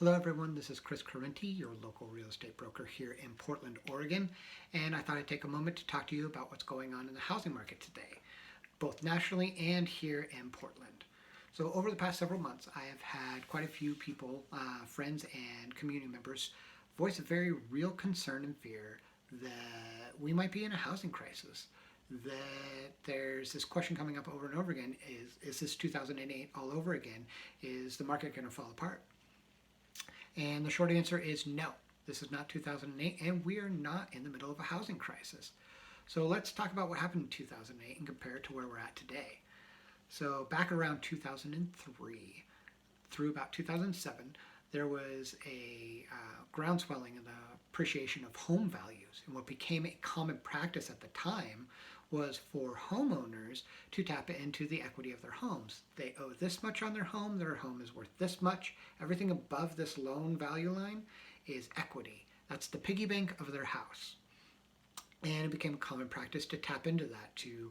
Hello everyone, this is Chris Correnti, your local real estate broker here in Portland, Oregon, and I thought I'd take a moment to talk to you about what's going on in the housing market today, both nationally and here in Portland. So over the past several months, I have had quite a few people, friends and community members, voice a very real concern and fear that we might be in a housing crisis. That there's this question coming up over and over again, is this 2008 all over again? Is the market going to fall apart? And the short answer is no. This is not 2008, and we are not in the middle of a housing crisis. So let's talk about what happened in 2008 and compare it to where we're at today. So back around 2003 through about 2007, there was a groundswelling in the appreciation of home values. And what became a common practice at the time was for homeowners to tap into the equity of their homes. They owe this much on their home is worth this much. Everything above this loan value line is equity. That's the piggy bank of their house. And it became a common practice to tap into that, to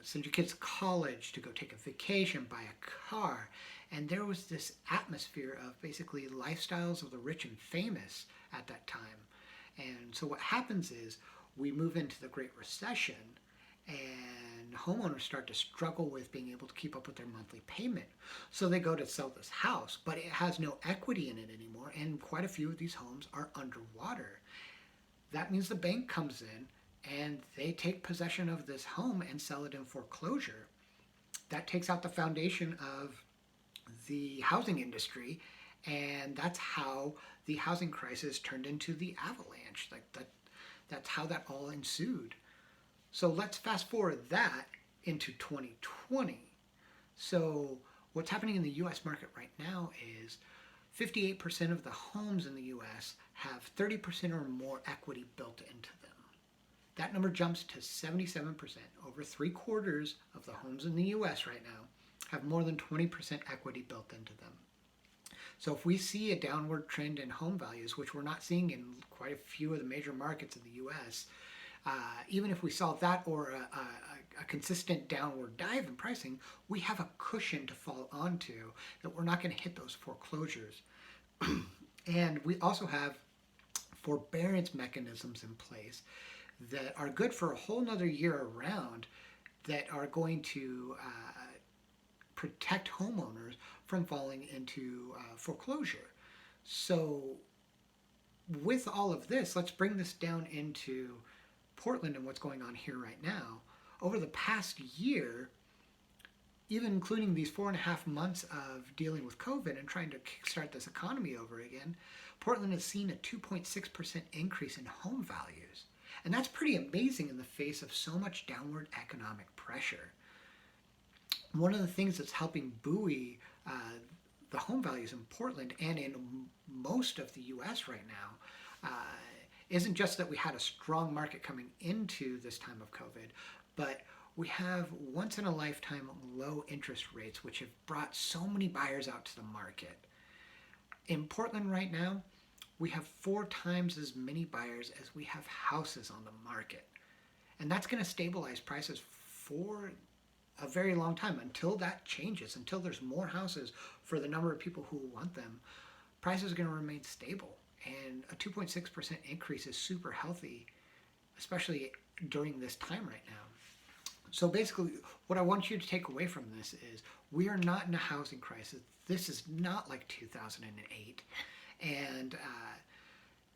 send your kids to college, to go take a vacation, buy a car. And there was this atmosphere of basically lifestyles of the rich and famous at that time. And so what happens is we move into the Great Recession and homeowners start to struggle with being able to keep up with their monthly payment. So they go to sell this house, but it has no equity in it anymore, and quite a few of these homes are underwater. That means the bank comes in and they take possession of this home and sell it in foreclosure. That takes out the foundation of the housing industry, and that's how the housing crisis turned into the avalanche. That's how that all ensued. So let's fast forward that into 2020. So what's happening in the US market right now is 58% of the homes in the US have 30% or more equity built into them. That number jumps to 77%. Over 3/4 of the homes in the US right now have more than 20% equity built into them. So if we see a downward trend in home values, which we're not seeing in quite a few of the major markets in the US, even if we saw that or a consistent downward dive in pricing, we have a cushion to fall onto that we're not going to hit those foreclosures. And we also have forbearance mechanisms in place that are good for a whole nother year around, that are going to protect homeowners from falling into foreclosure. So with all of this, let's bring this down into Portland and what's going on here right now. Over the past year, even including these 4.5 months of dealing with COVID and trying to kickstart this economy over again, Portland has seen a 2.6% increase in home values. And that's pretty amazing in the face of so much downward economic pressure. One of the things that's helping buoy the home values in Portland and in most of the US right now isn't just that we had a strong market coming into this time of COVID, but we have once in a lifetime low interest rates, which have brought so many buyers out to the market. In Portland right now, we have 4 times as many buyers as we have houses on the market. And that's going to stabilize prices for a very long time until that changes, until there's more houses for the number of people who want them. Prices are going to remain stable, and a 2.6% increase is super healthy, especially during this time right now. So basically, what I want you to take away from this is we are not in a housing crisis. This is not like 2008. And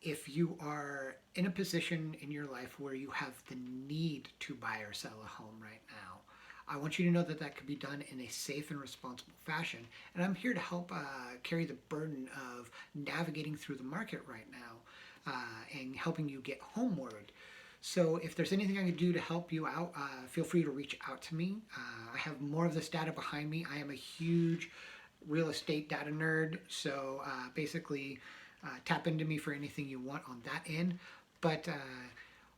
if you are in a position in your life where you have the need to buy or sell a home right now, I want you to know that that can be done in a safe and responsible fashion. And I'm here to help carry the burden of navigating through the market right now and helping you get homeward. So if there's anything I can do to help you out, feel free to reach out to me. I have more of this data behind me. I am a huge real estate data nerd, so basically tap into me for anything you want on that end. But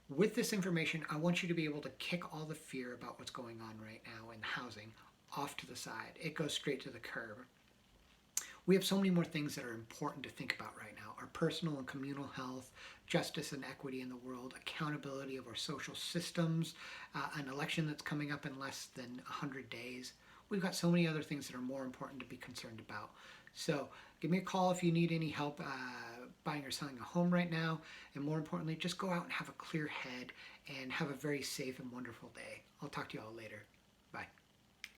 with this information, I want you to be able to kick all the fear about what's going on right now in housing off to the side. It goes straight to the curb. We have so many more things that are important to think about right now. Our personal and communal health, justice and equity in the world, accountability of our social systems, an election that's coming up in less than 100 days. we've got so many other things that are more important to be concerned about. So give me a call if you need any help buying or selling a home right now. And more importantly, just go out and have a clear head and have a very safe and wonderful day. I'll talk to you all later. Bye.